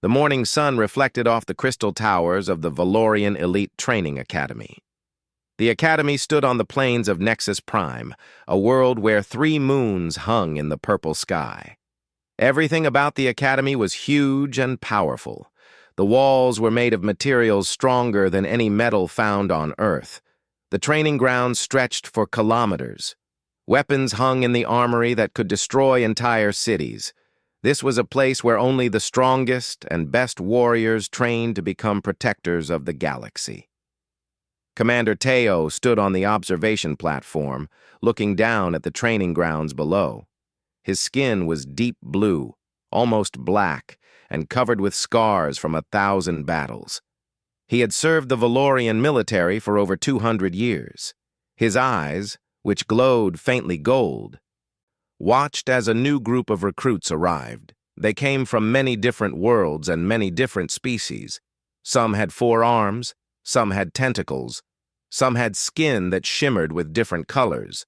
The morning sun reflected off the crystal towers of the Valorian Elite Training Academy. The academy stood on the plains of Nexus Prime, a world where 3 moons hung in the purple sky. Everything about the academy was huge and powerful. The walls were made of materials stronger than any metal found on Earth. The training grounds stretched for kilometers. Weapons hung in the armory that could destroy entire cities. This was a place where only the strongest and best warriors trained to become protectors of the galaxy. Commander Teo stood on the observation platform, looking down at the training grounds below. His skin was deep blue, almost black, and covered with scars from 1,000 battles. He had served the Valorian military for over 200 years. His eyes, which glowed faintly gold, watched as a new group of recruits arrived. They came from many different worlds and many different species. Some had 4 arms, some had tentacles, some had skin that shimmered with different colors.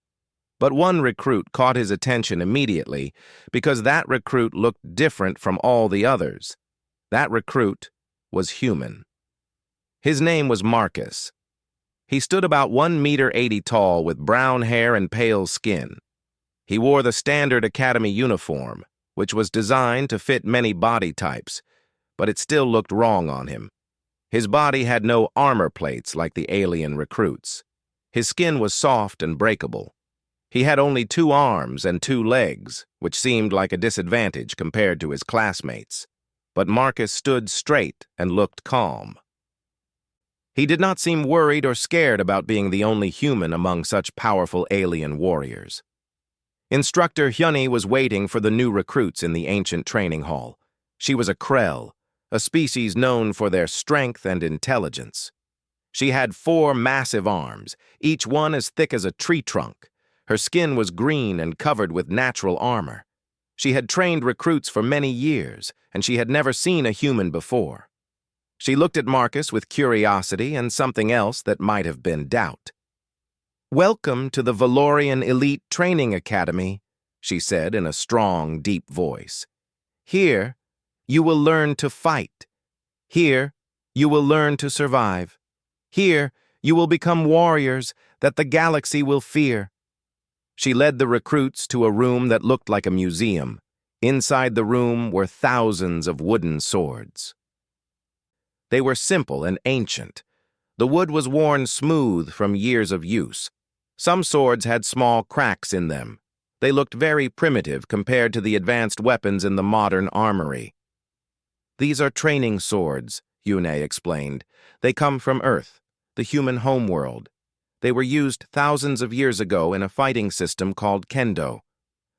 But one recruit caught his attention immediately because that recruit looked different from all the others. That recruit was human. His name was Marcus. He stood about 1.80 meters tall with brown hair and pale skin. He wore the standard academy uniform, which was designed to fit many body types, but it still looked wrong on him. His body had no armor plates like the alien recruits. His skin was soft and breakable. He had only 2 arms and 2 legs, which seemed like a disadvantage compared to his classmates. But Marcus stood straight and looked calm. He did not seem worried or scared about being the only human among such powerful alien warriors. Instructor Hyuni was waiting for the new recruits in the ancient training hall. She was a Krell, a species known for their strength and intelligence. She had 4 massive arms, each one as thick as a tree trunk. Her skin was green and covered with natural armor. She had trained recruits for many years, and she had never seen a human before. She looked at Marcus with curiosity and something else that might have been doubt. "Welcome to the Valorian Elite Training Academy," she said in a strong, deep voice. "Here, you will learn to fight. Here, you will learn to survive. Here, you will become warriors that the galaxy will fear." She led the recruits to a room that looked like a museum. Inside the room were thousands of wooden swords. They were simple and ancient. The wood was worn smooth from years of use. Some swords had small cracks in them. They looked very primitive compared to the advanced weapons in the modern armory. "These are training swords," Hyuni explained. "They come from Earth, the human homeworld. They were used thousands of years ago in a fighting system called Kendo.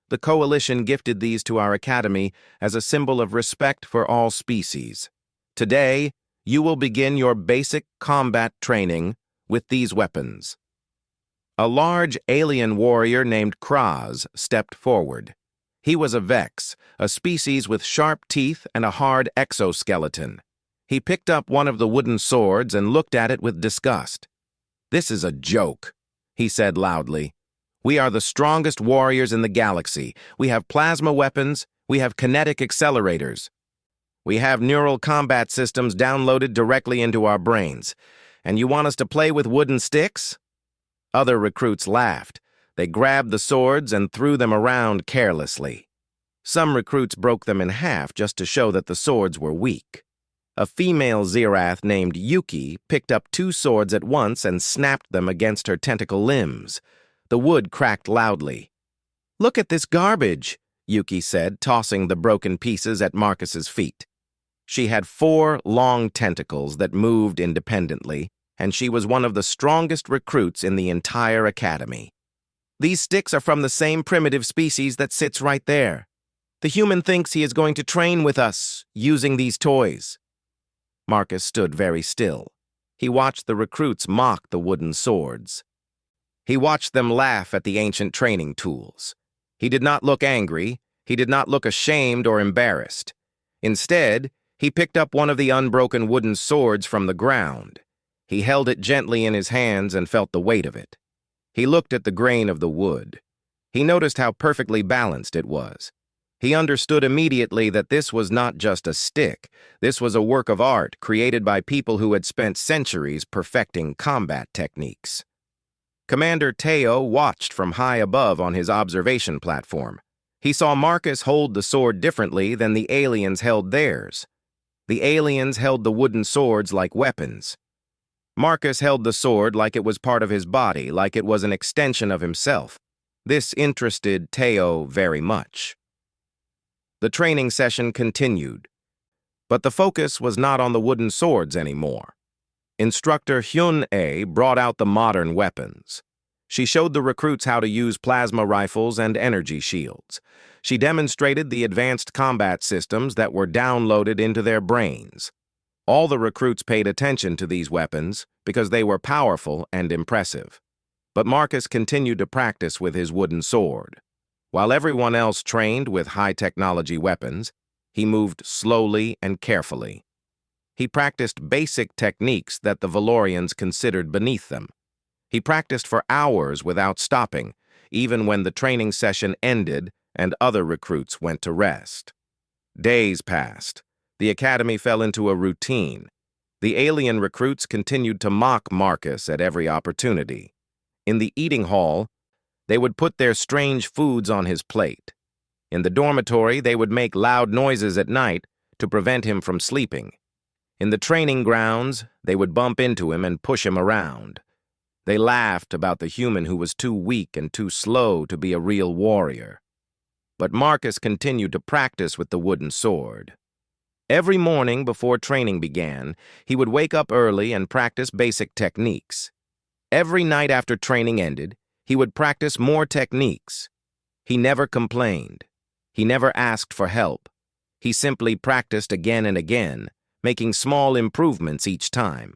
The Coalition gifted these to our academy as a symbol of respect for all species. Today, you will begin your basic combat training with these weapons." A large alien warrior named Kraz stepped forward. He was a Vex, a species with sharp teeth and a hard exoskeleton. He picked up one of the wooden swords and looked at it with disgust. "This is a joke," he said loudly. "We are the strongest warriors in the galaxy. We have plasma weapons. We have kinetic accelerators. We have neural combat systems downloaded directly into our brains. And you want us to play with wooden sticks?" Other recruits laughed. They grabbed the swords and threw them around carelessly. Some recruits broke them in half just to show that the swords were weak. A female Zirath named Yuki picked up 2 swords at once and snapped them against her tentacle limbs. The wood cracked loudly. "Look at this garbage," Yuki said, tossing the broken pieces at Marcus's feet. She had 4 long tentacles that moved independently, and she was one of the strongest recruits in the entire academy. "These sticks are from the same primitive species that sits right there. The human thinks he is going to train with us, using these toys." Marcus stood very still. He watched the recruits mock the wooden swords. He watched them laugh at the ancient training tools. He did not look angry. He did not look ashamed or embarrassed. Instead, he picked up one of the unbroken wooden swords from the ground. He held it gently in his hands and felt the weight of it. He looked at the grain of the wood. He noticed how perfectly balanced it was. He understood immediately that this was not just a stick. This was a work of art created by people who had spent centuries perfecting combat techniques. Commander Teo watched from high above on his observation platform. He saw Marcus hold the sword differently than the aliens held theirs. The aliens held the wooden swords like weapons. Marcus held the sword like it was part of his body, like it was an extension of himself. This interested Teo very much. The training session continued, but the focus was not on the wooden swords anymore. Instructor Hyun-A brought out the modern weapons. She showed the recruits how to use plasma rifles and energy shields. She demonstrated the advanced combat systems that were downloaded into their brains. All the recruits paid attention to these weapons because they were powerful and impressive. But Marcus continued to practice with his wooden sword. While everyone else trained with high-technology weapons, he moved slowly and carefully. He practiced basic techniques that the Valorians considered beneath them. He practiced for hours without stopping, even when the training session ended and other recruits went to rest. Days passed. The academy fell into a routine. The alien recruits continued to mock Marcus at every opportunity. In the eating hall, they would put their strange foods on his plate. In the dormitory, they would make loud noises at night to prevent him from sleeping. In the training grounds, they would bump into him and push him around. They laughed about the human who was too weak and too slow to be a real warrior. But Marcus continued to practice with the wooden sword. Every morning before training began, he would wake up early and practice basic techniques. Every night after training ended, he would practice more techniques. He never complained. He never asked for help. He simply practiced again and again, making small improvements each time.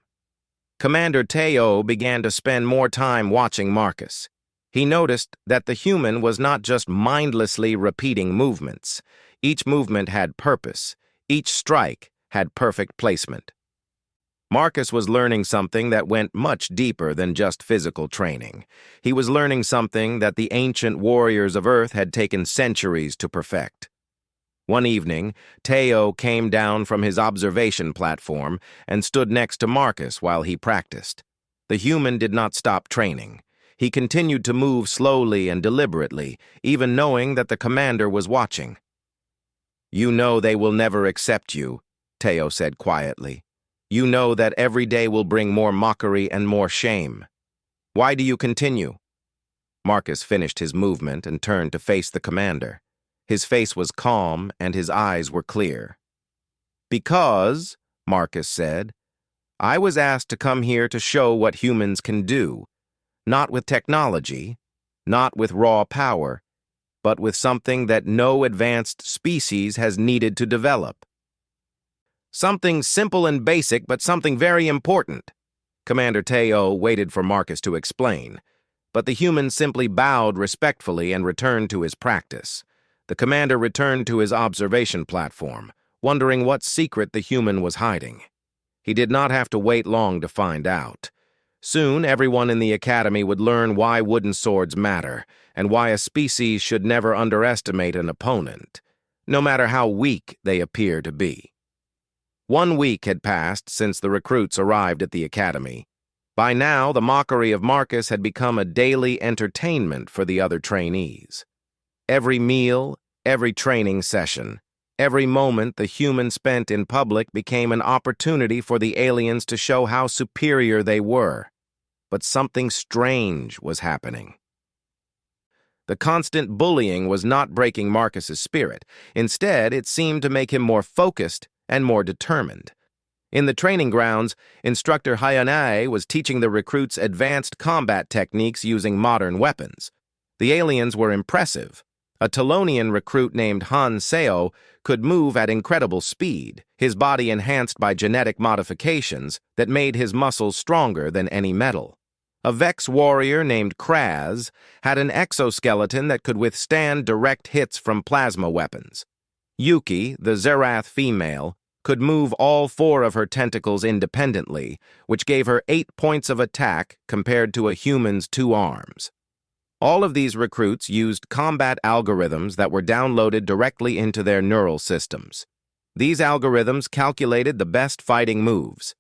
Commander Teo began to spend more time watching Marcus. He noticed that the human was not just mindlessly repeating movements. Each movement had purpose. Each strike had perfect placement. Marcus was learning something that went much deeper than just physical training. He was learning something that the ancient warriors of Earth had taken centuries to perfect. One evening, Teo came down from his observation platform and stood next to Marcus while he practiced. The human did not stop training. He continued to move slowly and deliberately, even knowing that the commander was watching. "You know they will never accept you," Teo said quietly. "You know that every day will bring more mockery and more shame. Why do you continue?" Marcus finished his movement and turned to face the commander. His face was calm and his eyes were clear. "Because," Marcus said, "I was asked to come here to show what humans can do, not with technology, not with raw power, but with something that no advanced species has needed to develop. Something simple and basic, but something very important." Commander Teo waited for Marcus to explain, but the human simply bowed respectfully and returned to his practice. The commander returned to his observation platform, wondering what secret the human was hiding. He did not have to wait long to find out. Soon, everyone in the academy would learn why wooden swords matter and why a species should never underestimate an opponent, no matter how weak they appear to be. 1 week had passed since the recruits arrived at the academy. By now, the mockery of Marcus had become a daily entertainment for the other trainees. Every meal, every training session, every moment the human spent in public became an opportunity for the aliens to show how superior they were. But something strange was happening. The constant bullying was not breaking Marcus's spirit. Instead, it seemed to make him more focused and more determined. In the training grounds, Instructor Hyun-A was teaching the recruits advanced combat techniques using modern weapons. The aliens were impressive. A Telonian recruit named Han Seo could move at incredible speed, his body enhanced by genetic modifications that made his muscles stronger than any metal. A Vex warrior named Kraz had an exoskeleton that could withstand direct hits from plasma weapons. Yuki, the Zerath female, could move all 4 of her tentacles independently, which gave her 8 points of attack compared to a human's 2 arms. All of these recruits used combat algorithms that were downloaded directly into their neural systems. These algorithms calculated the best fighting moves,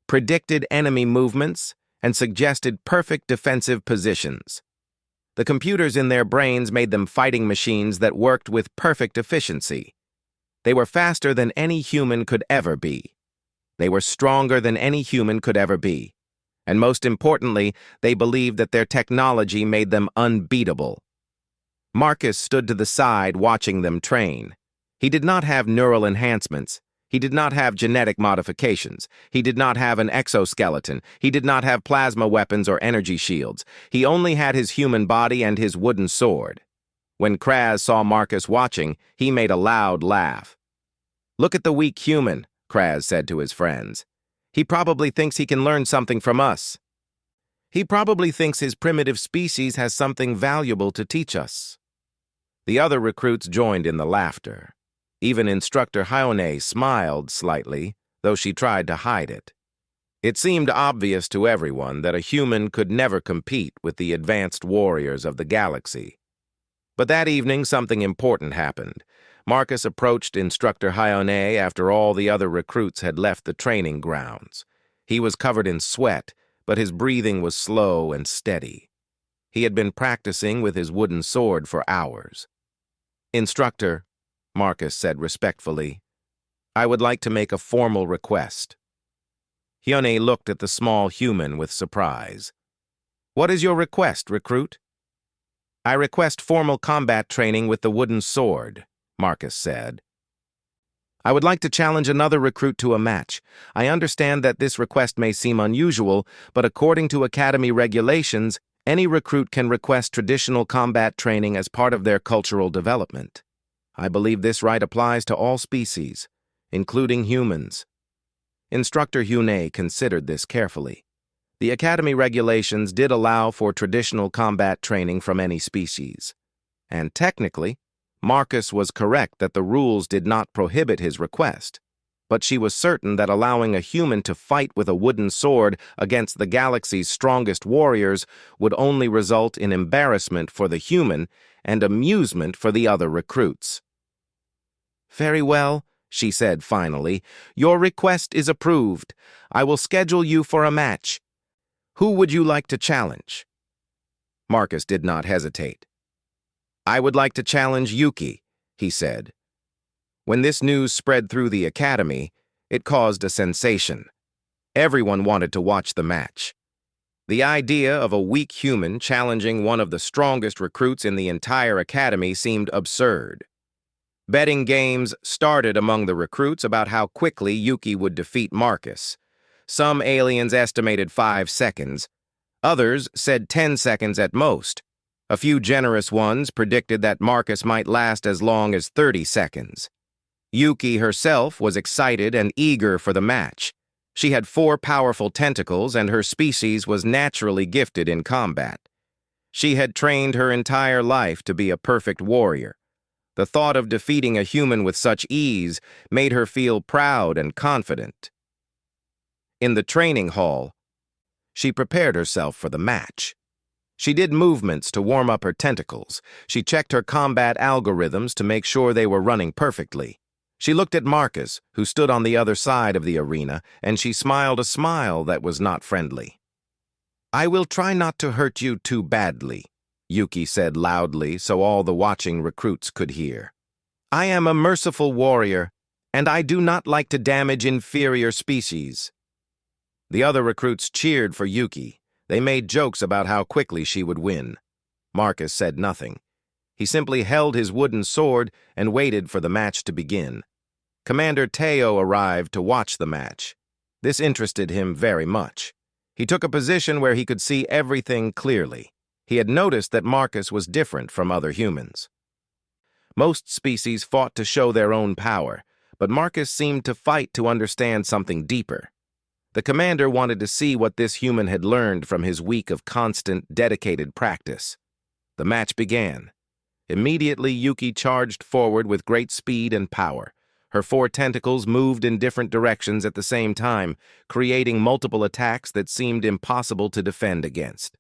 predicted enemy movements, and suggested perfect defensive positions. The computers in their brains made them fighting machines that worked with perfect efficiency. They were faster than any human could ever be. They were stronger than any human could ever be. And most importantly, they believed that their technology made them unbeatable. Marcus stood to the side watching them train. He did not have neural enhancements. He did not have genetic modifications. He did not have an exoskeleton. He did not have plasma weapons or energy shields. He only had his human body and his wooden sword. When Kraz saw Marcus watching, he made a loud laugh. "Look at the weak human," Kraz said to his friends. "He probably thinks he can learn something from us. He probably thinks his primitive species has something valuable to teach us." The other recruits joined in the laughter. Even Instructor Hyone smiled slightly, though she tried to hide it. It seemed obvious to everyone that a human could never compete with the advanced warriors of the galaxy. But that evening, something important happened. Marcus approached Instructor Hyone after all the other recruits had left the training grounds. He was covered in sweat, but his breathing was slow and steady. He had been practicing with his wooden sword for hours. "Instructor," Marcus said respectfully, "I would like to make a formal request." Hyone looked at the small human with surprise. "What is your request, recruit?" "I request formal combat training with the wooden sword," Marcus said. "I would like to challenge another recruit to a match. I understand that this request may seem unusual, but according to Academy regulations, any recruit can request traditional combat training as part of their cultural development. I believe this right applies to all species, including humans." Instructor Hyone considered this carefully. The Academy regulations did allow for traditional combat training from any species. And technically, Marcus was correct that the rules did not prohibit his request, but she was certain that allowing a human to fight with a wooden sword against the galaxy's strongest warriors would only result in embarrassment for the human and amusement for the other recruits. "Very well," she said finally. "Your request is approved. I will schedule you for a match. Who would you like to challenge?" Marcus did not hesitate. "I would like to challenge Yuki," he said. When this news spread through the Academy, it caused a sensation. Everyone wanted to watch the match. The idea of a weak human challenging one of the strongest recruits in the entire Academy seemed absurd. Betting games started among the recruits about how quickly Yuki would defeat Marcus. Some aliens estimated 5 seconds. Others said 10 seconds at most. A few generous ones predicted that Marcus might last as long as 30 seconds. Yuki herself was excited and eager for the match. She had 4 powerful tentacles, and her species was naturally gifted in combat. She had trained her entire life to be a perfect warrior. The thought of defeating a human with such ease made her feel proud and confident. In the training hall, she prepared herself for the match. She did movements to warm up her tentacles. She checked her combat algorithms to make sure they were running perfectly. She looked at Marcus, who stood on the other side of the arena, and she smiled a smile that was not friendly. "I will try not to hurt you too badly," Yuki said loudly so all the watching recruits could hear. "I am a merciful warrior, and I do not like to damage inferior species." The other recruits cheered for Yuki. They made jokes about how quickly she would win. Marcus said nothing. He simply held his wooden sword and waited for the match to begin. Commander Teo arrived to watch the match. This interested him very much. He took a position where he could see everything clearly. He had noticed that Marcus was different from other humans. Most species fought to show their own power, but Marcus seemed to fight to understand something deeper. The commander wanted to see what this human had learned from his week of constant, dedicated practice. The match began. Immediately, Yuki charged forward with great speed and power. Her 4 tentacles moved in different directions at the same time, creating multiple attacks that seemed impossible to defend against.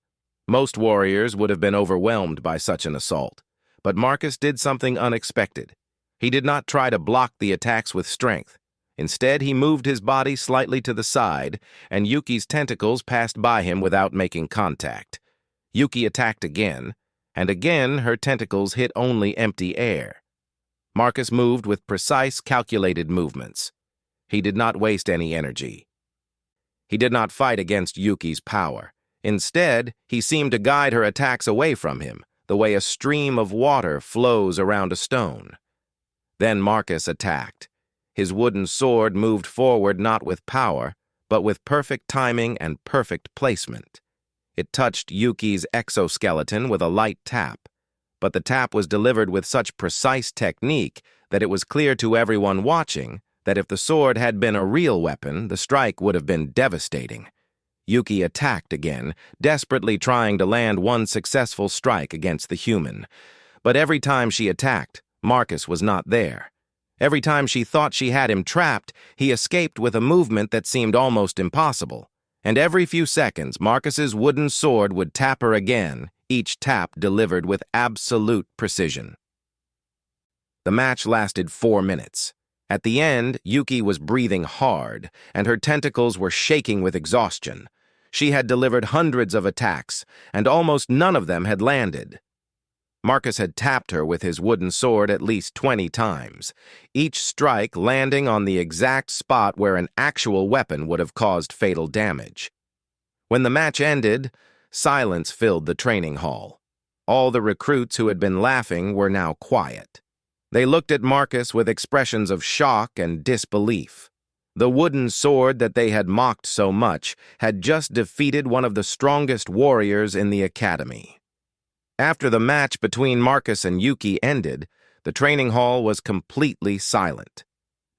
Most warriors would have been overwhelmed by such an assault, but Marcus did something unexpected. He did not try to block the attacks with strength. Instead, he moved his body slightly to the side, and Yuki's tentacles passed by him without making contact. Yuki attacked again, and again her tentacles hit only empty air. Marcus moved with precise, calculated movements. He did not waste any energy. He did not fight against Yuki's power. Instead, he seemed to guide her attacks away from him, the way a stream of water flows around a stone. Then Marcus attacked. His wooden sword moved forward not with power, but with perfect timing and perfect placement. It touched Yuki's exoskeleton with a light tap, but the tap was delivered with such precise technique that it was clear to everyone watching that if the sword had been a real weapon, the strike would have been devastating. Yuki attacked again, desperately trying to land one successful strike against the human. But every time she attacked, Marcus was not there. Every time she thought she had him trapped, he escaped with a movement that seemed almost impossible. And every few seconds, Marcus's wooden sword would tap her again, each tap delivered with absolute precision. The match lasted 4 minutes. At the end, Yuki was breathing hard, and her tentacles were shaking with exhaustion. She had delivered hundreds of attacks, and almost none of them had landed. Marcus had tapped her with his wooden sword at least 20 times, each strike landing on the exact spot where an actual weapon would have caused fatal damage. When the match ended, silence filled the training hall. All the recruits who had been laughing were now quiet. They looked at Marcus with expressions of shock and disbelief. The wooden sword that they had mocked so much had just defeated one of the strongest warriors in the academy. After the match between Marcus and Yuki ended, the training hall was completely silent.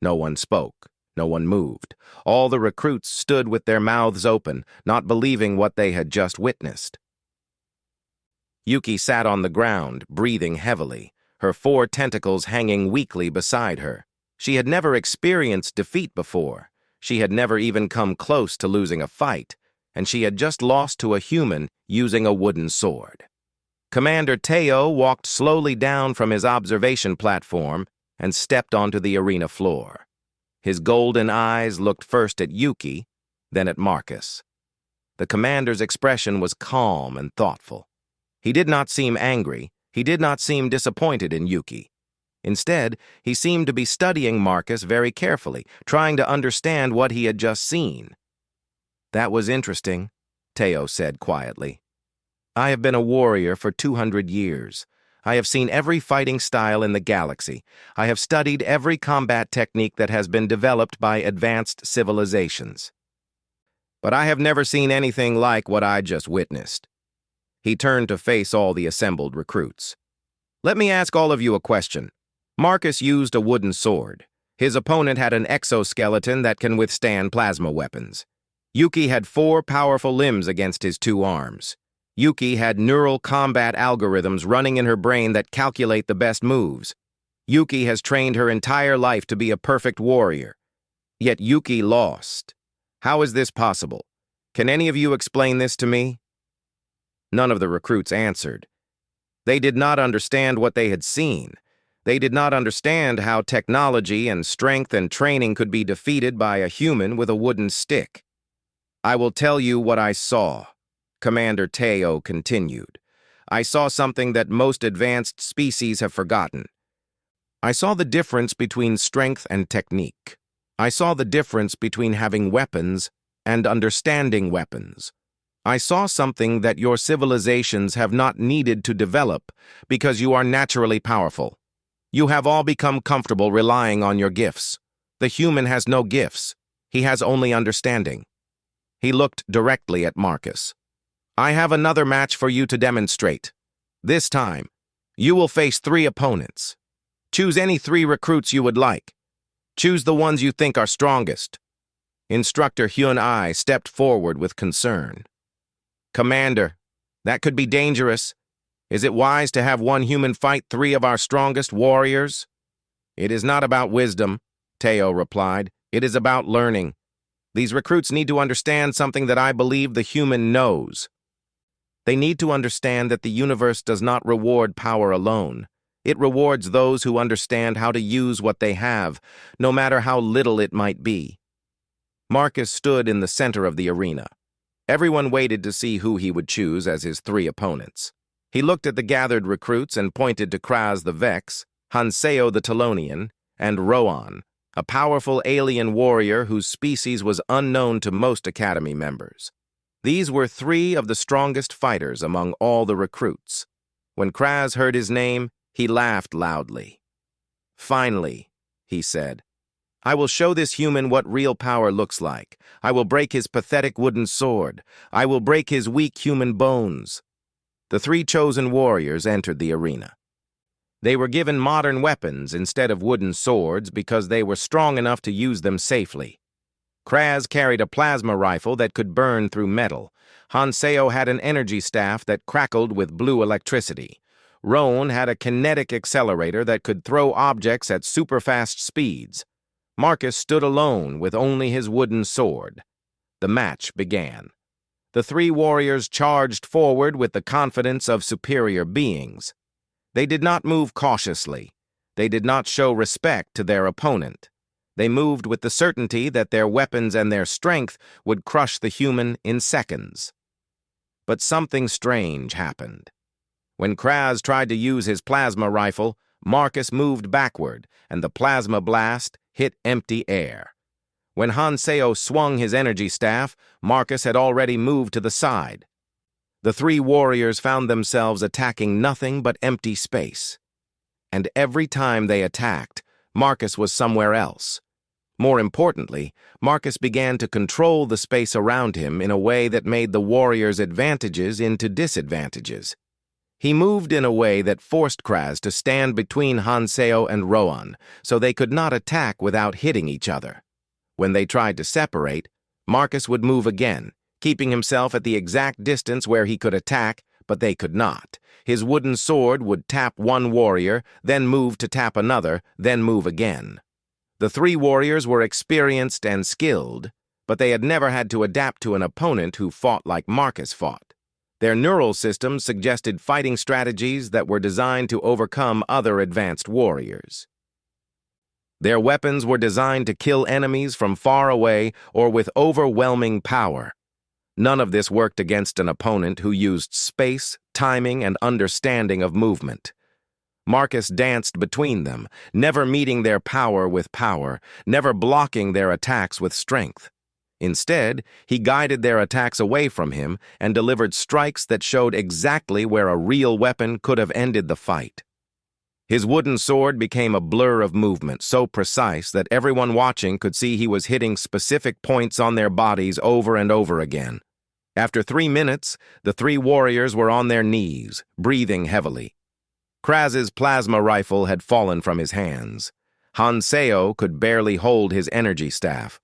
No one spoke. No one moved. All the recruits stood with their mouths open, not believing what they had just witnessed. Yuki sat on the ground, breathing heavily, her 4 tentacles hanging weakly beside her. She had never experienced defeat before. She had never even come close to losing a fight, and she had just lost to a human using a wooden sword. Commander Teo walked slowly down from his observation platform and stepped onto the arena floor. His golden eyes looked first at Yuki, then at Marcus. The commander's expression was calm and thoughtful. He did not seem angry. He did not seem disappointed in Yuki. Instead, he seemed to be studying Marcus very carefully, trying to understand what he had just seen. "That was interesting," Teo said quietly. "I have been a warrior for 200 years. I have seen every fighting style in the galaxy. I have studied every combat technique that has been developed by advanced civilizations. But I have never seen anything like what I just witnessed." He turned to face all the assembled recruits. "Let me ask all of you a question. Marcus used a wooden sword. His opponent had an exoskeleton that can withstand plasma weapons. Yuki had 4 powerful limbs against his 2 arms. Yuki had neural combat algorithms running in her brain that calculate the best moves. Yuki has trained her entire life to be a perfect warrior. Yet Yuki lost. How is this possible? Can any of you explain this to me?" None of the recruits answered. They did not understand what they had seen. They did not understand how technology and strength and training could be defeated by a human with a wooden stick. "I will tell you what I saw," Commander Teo continued. "I saw something that most advanced species have forgotten. I saw the difference between strength and technique. I saw the difference between having weapons and understanding weapons. I saw something that your civilizations have not needed to develop because you are naturally powerful. You have all become comfortable relying on your gifts. The human has no gifts. He has only understanding." He looked directly at Marcus. "I have another match for you to demonstrate. This time, you will face 3 opponents. Choose any 3 recruits you would like. Choose the ones you think are strongest." Instructor Hyun Ai stepped forward with concern. "Commander, that could be dangerous. Is it wise to have one human fight 3 of our strongest warriors?" "It is not about wisdom," Teo replied. "It is about learning. These recruits need to understand something that I believe the human knows." They need to understand that the universe does not reward power alone. It rewards those who understand how to use what they have, no matter how little it might be. Marcus stood in the center of the arena. Everyone waited to see who he would choose as his three opponents. He looked at the gathered recruits and pointed to Kraz the Vex, Hanseo the Telonian, and Rohan, a powerful alien warrior whose species was unknown to most Academy members. These were three of the strongest fighters among all the recruits. When Kraz heard his name, he laughed loudly. "Finally," he said, "I will show this human what real power looks like. I will break his pathetic wooden sword. I will break his weak human bones." The three chosen warriors entered the arena. They were given modern weapons instead of wooden swords because they were strong enough to use them safely. Kraz carried a plasma rifle that could burn through metal. Hanseo had an energy staff that crackled with blue electricity. Rohan had a kinetic accelerator that could throw objects at super-fast speeds. Marcus stood alone with only his wooden sword. The match began. The three warriors charged forward with the confidence of superior beings. They did not move cautiously. They did not show respect to their opponent. They moved with the certainty that their weapons and their strength would crush the human in seconds. But something strange happened. When Kraz tried to use his plasma rifle, Marcus moved backward, and the plasma blast hit empty air. When Hanseo swung his energy staff, Marcus had already moved to the side. The three warriors found themselves attacking nothing but empty space. And every time they attacked, Marcus was somewhere else. More importantly, Marcus began to control the space around him in a way that made the warriors' advantages into disadvantages. He moved in a way that forced Kraz to stand between Hanseo and Rohan, so they could not attack without hitting each other. When they tried to separate, Marcus would move again, keeping himself at the exact distance where he could attack, but they could not. His wooden sword would tap one warrior, then move to tap another, then move again. The three warriors were experienced and skilled, but they had never had to adapt to an opponent who fought like Marcus fought. Their neural systems suggested fighting strategies that were designed to overcome other advanced warriors. Their weapons were designed to kill enemies from far away or with overwhelming power. None of this worked against an opponent who used space, timing, and understanding of movement. Marcus danced between them, never meeting their power with power, never blocking their attacks with strength. Instead, he guided their attacks away from him and delivered strikes that showed exactly where a real weapon could have ended the fight. His wooden sword became a blur of movement so precise that everyone watching could see he was hitting specific points on their bodies over and over again. After 3 minutes, the three warriors were on their knees, breathing heavily. Kraz's plasma rifle had fallen from his hands. Hanseo could barely hold his energy staff.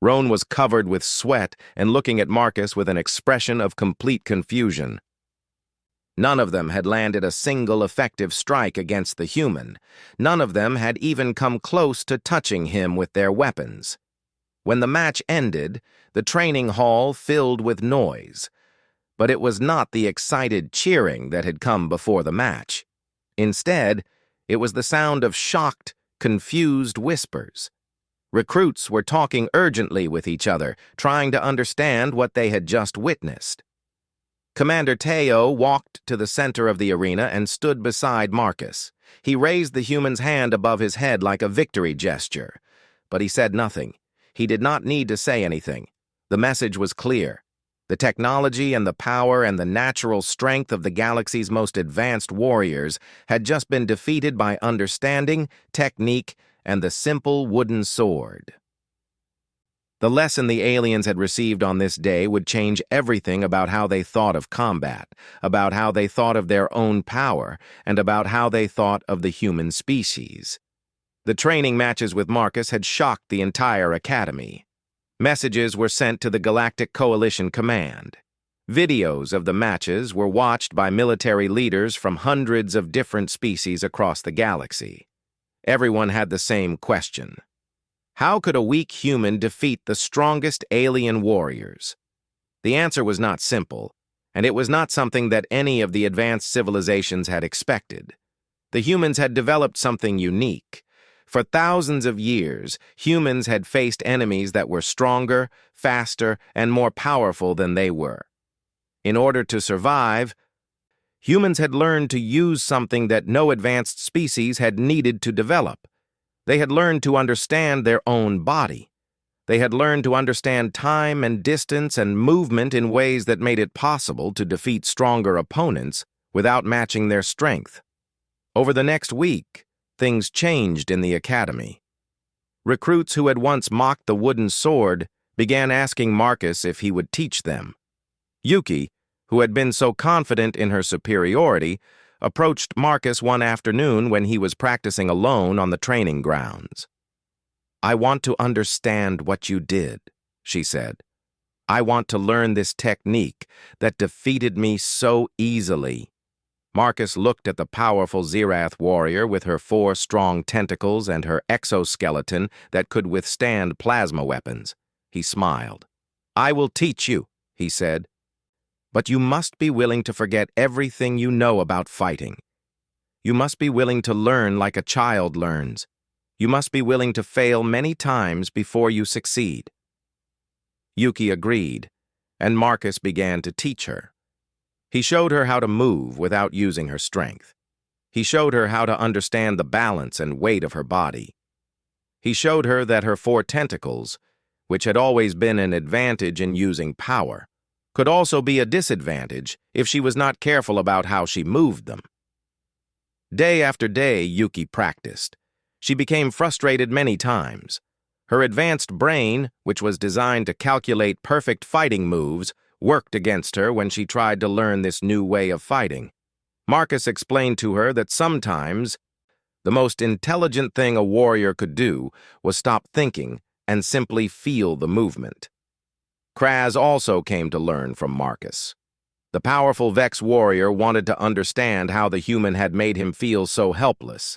Rohan was covered with sweat and looking at Marcus with an expression of complete confusion. None of them had landed a single effective strike against the human. None of them had even come close to touching him with their weapons. When the match ended, the training hall filled with noise. But it was not the excited cheering that had come before the match. Instead, it was the sound of shocked, confused whispers. Recruits were talking urgently with each other, trying to understand what they had just witnessed. Commander Teo walked to the center of the arena and stood beside Marcus. He raised the human's hand above his head like a victory gesture. But he said nothing. He did not need to say anything. The message was clear. The technology and the power and the natural strength of the galaxy's most advanced warriors had just been defeated by understanding, technique, and the simple wooden sword. The lesson the aliens had received on this day would change everything about how they thought of combat, about how they thought of their own power, and about how they thought of the human species. The training matches with Marcus had shocked the entire Academy. Messages were sent to the Galactic Coalition Command. Videos of the matches were watched by military leaders from hundreds of different species across the galaxy. Everyone had the same question. How could a weak human defeat the strongest alien warriors? The answer was not simple, and it was not something that any of the advanced civilizations had expected. The humans had developed something unique. For thousands of years, humans had faced enemies that were stronger, faster, and more powerful than they were. In order to survive, humans had learned to use something that no advanced species had needed to develop. They had learned to understand their own body. They had learned to understand time and distance and movement in ways that made it possible to defeat stronger opponents without matching their strength. Over the next week, things changed in the academy. Recruits who had once mocked the wooden sword began asking Marcus if he would teach them. Yuki, who had been so confident in her superiority, approached Marcus one afternoon when he was practicing alone on the training grounds. "I want to understand what you did," she said. "I want to learn this technique that defeated me so easily." Marcus looked at the powerful Zirath warrior with her 4 strong tentacles and her exoskeleton that could withstand plasma weapons. He smiled. "I will teach you," he said. "But you must be willing to forget everything you know about fighting. You must be willing to learn like a child learns. You must be willing to fail many times before you succeed." Yuki agreed, and Marcus began to teach her. He showed her how to move without using her strength. He showed her how to understand the balance and weight of her body. He showed her that her 4 tentacles, which had always been an advantage in using power, could also be a disadvantage if she was not careful about how she moved them. Day after day, Yuki practiced. She became frustrated many times. Her advanced brain, which was designed to calculate perfect fighting moves, worked against her when she tried to learn this new way of fighting. Marcus explained to her that sometimes the most intelligent thing a warrior could do was stop thinking and simply feel the movement. Kraz also came to learn from Marcus. The powerful Vex warrior wanted to understand how the human had made him feel so helpless.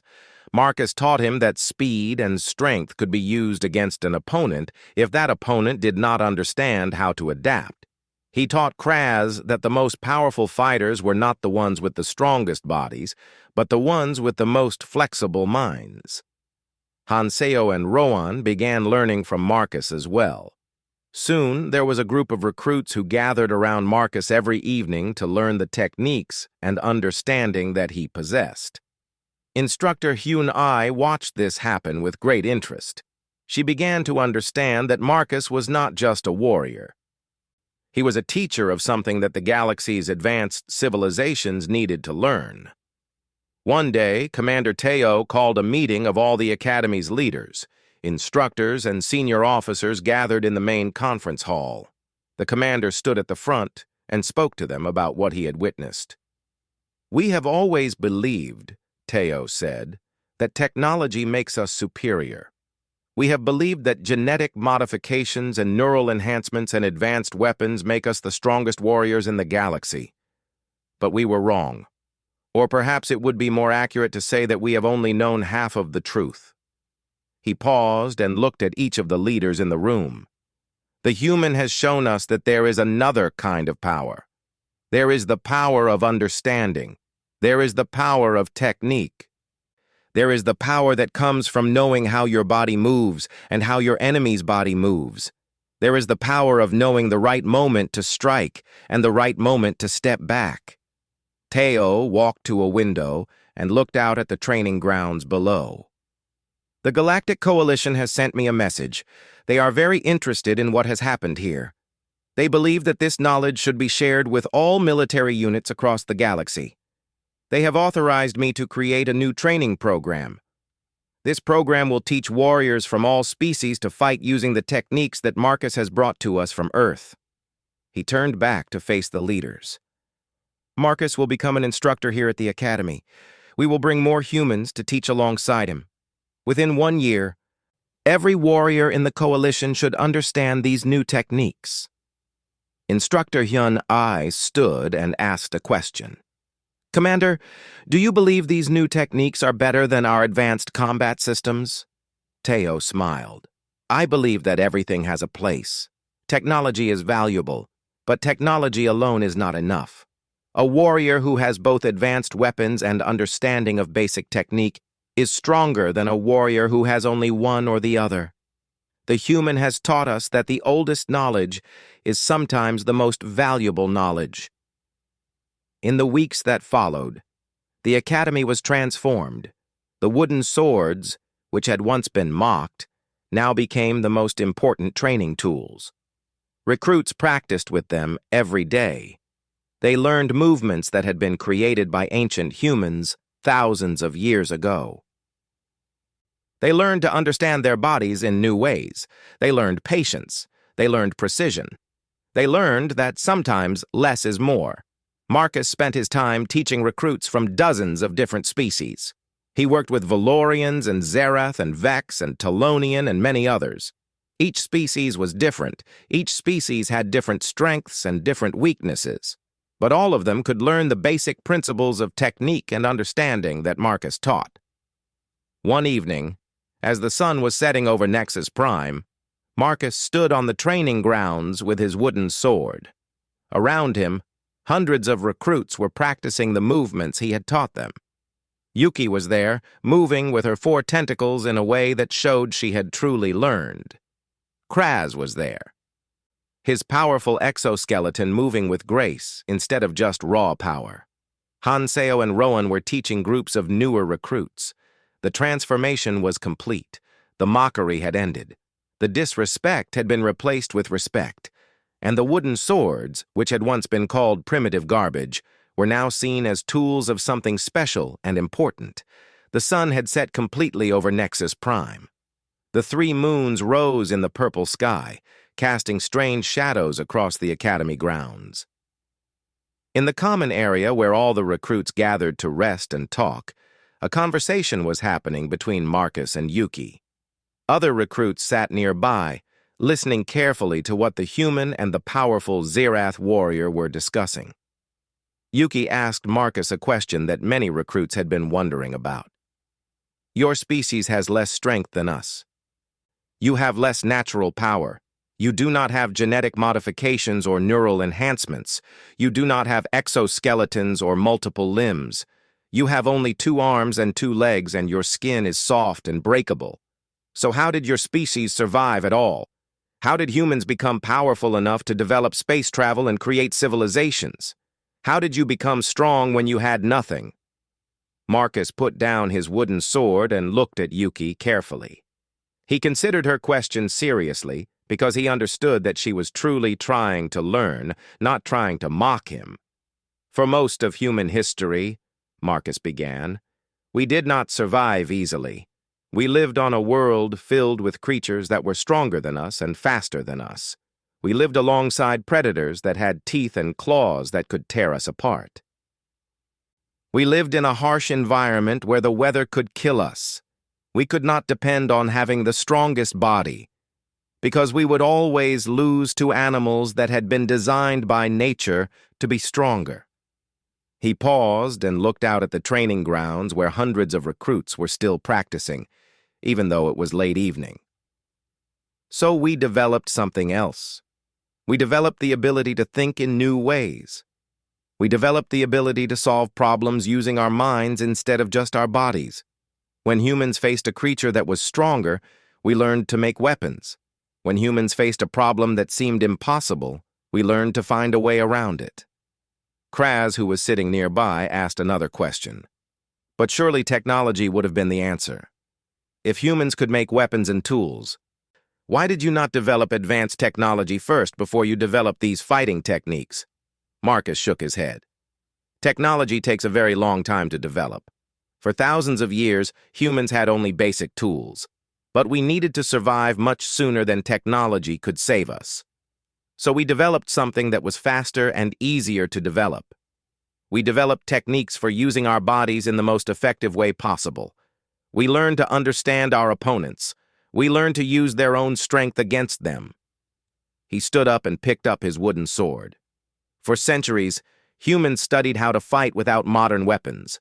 Marcus taught him that speed and strength could be used against an opponent if that opponent did not understand how to adapt. He taught Kraz that the most powerful fighters were not the ones with the strongest bodies, but the ones with the most flexible minds. Hanseo and Rohan began learning from Marcus as well. Soon, there was a group of recruits who gathered around Marcus every evening to learn the techniques and understanding that he possessed. Instructor Hyun Ai watched this happen with great interest. She began to understand that Marcus was not just a warrior. He was a teacher of something that the galaxy's advanced civilizations needed to learn. One day, Commander Teo called a meeting of all the Academy's leaders. Instructors and senior officers gathered in the main conference hall. The commander stood at the front and spoke to them about what he had witnessed. "We have always believed," Teo said, "that technology makes us superior. We have believed that genetic modifications and neural enhancements and advanced weapons make us the strongest warriors in the galaxy. But we were wrong. Or perhaps it would be more accurate to say that we have only known half of the truth." He paused and looked at each of the leaders in the room. "The human has shown us that there is another kind of power. There is the power of understanding. There is the power of technique. There is the power that comes from knowing how your body moves and how your enemy's body moves. There is the power of knowing the right moment to strike and the right moment to step back." Teo walked to a window and looked out at the training grounds below. "The Galactic Coalition has sent me a message. They are very interested in what has happened here. They believe that this knowledge should be shared with all military units across the galaxy. They have authorized me to create a new training program. This program will teach warriors from all species to fight using the techniques that Marcus has brought to us from Earth." He turned back to face the leaders. "Marcus will become an instructor here at the Academy. We will bring more humans to teach alongside him. Within 1 year, every warrior in the Coalition should understand these new techniques." Instructor Hyun Ai stood and asked a question. "Commander, do you believe these new techniques are better than our advanced combat systems?" Teo smiled. "I believe that everything has a place. Technology is valuable. But technology alone is not enough. A warrior who has both advanced weapons and understanding of basic technique is stronger than a warrior who has only one or the other. The human has taught us that the oldest knowledge is sometimes the most valuable knowledge. In the weeks that followed, the academy was transformed. The wooden swords, which had once been mocked, now became the most important training tools. Recruits practiced with them every day. They learned movements that had been created by ancient humans thousands of years ago. They learned to understand their bodies in new ways. They learned patience. They learned precision. They learned that sometimes less is more. Marcus spent his time teaching recruits from dozens of different species. He worked with Valorians and Zerath and Vex and Talonian and many others. Each species was different. Each species had different strengths and different weaknesses. But all of them could learn the basic principles of technique and understanding that Marcus taught. One evening, as the sun was setting over Nexus Prime, Marcus stood on the training grounds with his wooden sword. Around him, hundreds of recruits were practicing the movements he had taught them. Yuki was there, moving with her 4 tentacles in a way that showed she had truly learned. Kraz was there, his powerful exoskeleton moving with grace instead of just raw power. Hanseo and Rowan were teaching groups of newer recruits. The transformation was complete. The mockery had ended. The disrespect had been replaced with respect. And the wooden swords, which had once been called primitive garbage, were now seen as tools of something special and important. The sun had set completely over Nexus Prime. The 3 moons rose in the purple sky, casting strange shadows across the academy grounds. In the common area where all the recruits gathered to rest and talk, a conversation was happening between Marcus and Yuki. Other recruits sat nearby, listening carefully to what the human and the powerful Zerath warrior were discussing. Yuki asked Marcus a question that many recruits had been wondering about. Your species has less strength than us. You have less natural power. You do not have genetic modifications or neural enhancements. You do not have exoskeletons or multiple limbs. You have only 2 arms and 2 legs, and your skin is soft and breakable. So how did your species survive at all? How did humans become powerful enough to develop space travel and create civilizations? How did you become strong when you had nothing? Marcus put down his wooden sword and looked at Yuki carefully. He considered her question seriously because he understood that she was truly trying to learn, not trying to mock him. For most of human history, Marcus began, we did not survive easily. We lived on a world filled with creatures that were stronger than us and faster than us. We lived alongside predators that had teeth and claws that could tear us apart. We lived in a harsh environment where the weather could kill us. We could not depend on having the strongest body, because we would always lose to animals that had been designed by nature to be stronger. He paused and looked out at the training grounds where hundreds of recruits were still practicing, even though it was late evening. So we developed something else. We developed the ability to think in new ways. We developed the ability to solve problems using our minds instead of just our bodies. When humans faced a creature that was stronger, we learned to make weapons. When humans faced a problem that seemed impossible, we learned to find a way around it. Kraz, who was sitting nearby, asked another question. But surely technology would have been the answer. If humans could make weapons and tools, why did you not develop advanced technology first before you developed these fighting techniques? Marcus shook his head. Technology takes a very long time to develop. For thousands of years, humans had only basic tools. But we needed to survive much sooner than technology could save us. So we developed something that was faster and easier to develop. We developed techniques for using our bodies in the most effective way possible. We learned to understand our opponents. We learned to use their own strength against them. He stood up and picked up his wooden sword. For centuries, humans studied how to fight without modern weapons.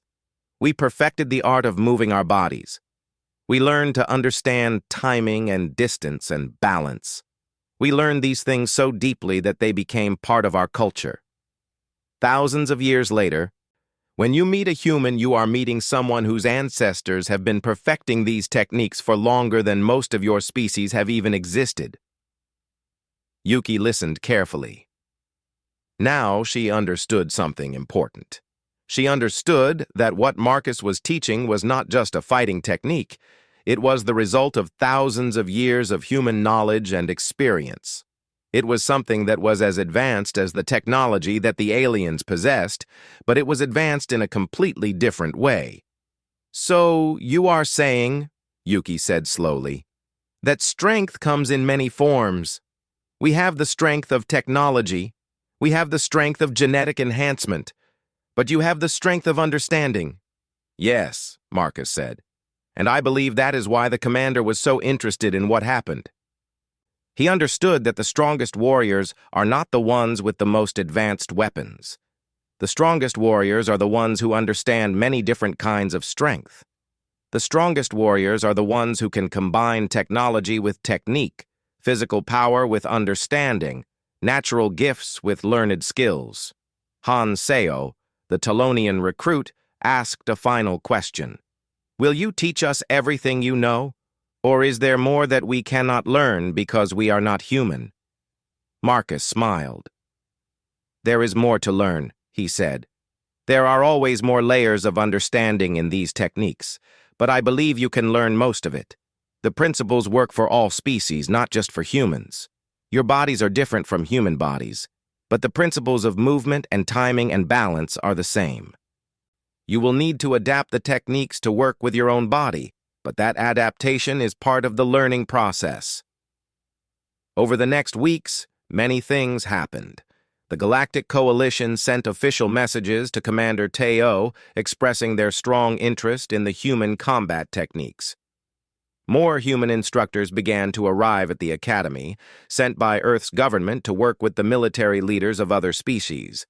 We perfected the art of moving our bodies. We learned to understand timing and distance and balance. We learned these things so deeply that they became part of our culture. Thousands of years later, when you meet a human, you are meeting someone whose ancestors have been perfecting these techniques for longer than most of your species have even existed. Yuki listened carefully. Now she understood something important. She understood that what Marcus was teaching was not just a fighting technique. It was the result of thousands of years of human knowledge and experience. It was something that was as advanced as the technology that the aliens possessed, but it was advanced in a completely different way. So, you are saying, Yuki said slowly, that strength comes in many forms. We have the strength of technology. We have the strength of genetic enhancement. But you have the strength of understanding. Yes, Marcus said. And I believe that is why the commander was so interested in what happened. He understood that the strongest warriors are not the ones with the most advanced weapons. The strongest warriors are the ones who understand many different kinds of strength. The strongest warriors are the ones who can combine technology with technique, physical power with understanding, natural gifts with learned skills. Han Seo, the Talonian recruit, asked a final question. Will you teach us everything you know? Or is there more that we cannot learn because we are not human? Marcus smiled. There is more to learn, he said. There are always more layers of understanding in these techniques, but I believe you can learn most of it. The principles work for all species, not just for humans. Your bodies are different from human bodies, but the principles of movement and timing and balance are the same. You will need to adapt the techniques to work with your own body, but that adaptation is part of the learning process. Over the next weeks, many things happened. The Galactic Coalition sent official messages to Commander Teo expressing their strong interest in the human combat techniques. More human instructors began to arrive at the Academy, sent by Earth's government to work with the military leaders of other species.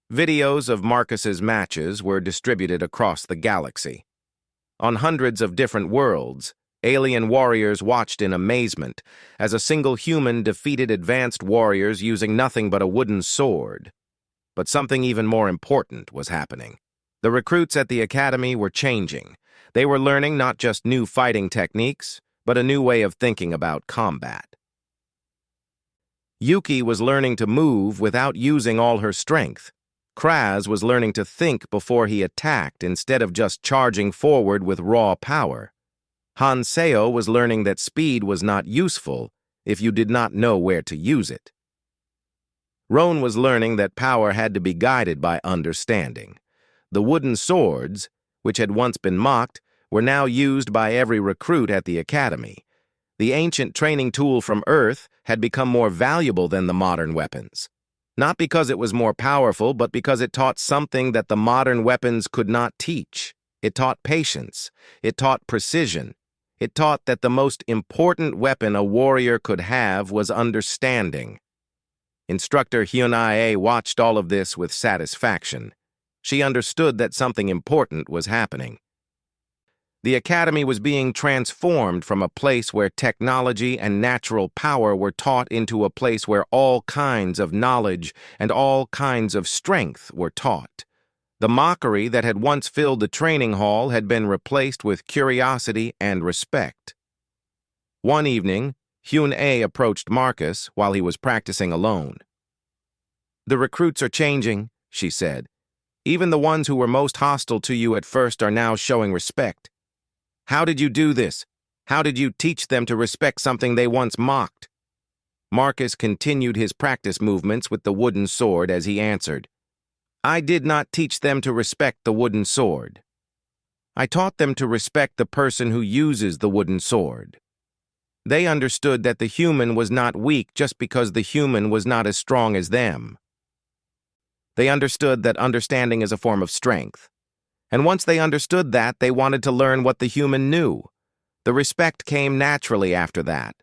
Videos of Marcus's matches were distributed across the galaxy. On hundreds of different worlds, alien warriors watched in amazement as a single human defeated advanced warriors using nothing but a wooden sword. But something even more important was happening. The recruits at the Academy were changing. They were learning not just new fighting techniques, but a new way of thinking about combat. Yuki was learning to move without using all her strength. Kraz was learning to think before he attacked instead of just charging forward with raw power. Han Seo was learning that speed was not useful if you did not know where to use it. Roan was learning that power had to be guided by understanding. The wooden swords, which had once been mocked, were now used by every recruit at the Academy. The ancient training tool from Earth had become more valuable than the modern weapons. Not because it was more powerful, but because it taught something that the modern weapons could not teach. It taught patience. It taught precision. It taught that the most important weapon a warrior could have was understanding. Instructor Hyun-ae watched all of this with satisfaction. She understood that something important was happening. The Academy was being transformed from a place where technology and natural power were taught into a place where all kinds of knowledge and all kinds of strength were taught. The mockery that had once filled the training hall had been replaced with curiosity and respect. One evening, Hyun-ae approached Marcus while he was practicing alone. "The recruits are changing," she said. "Even the ones who were most hostile to you at first are now showing respect. How did you do this? How did you teach them to respect something they once mocked?" Marcus continued his practice movements with the wooden sword as he answered. "I did not teach them to respect the wooden sword. I taught them to respect the person who uses the wooden sword. They understood that the human was not weak just because the human was not as strong as them. They understood that understanding is a form of strength. And once they understood that, they wanted to learn what the human knew. The respect came naturally after that.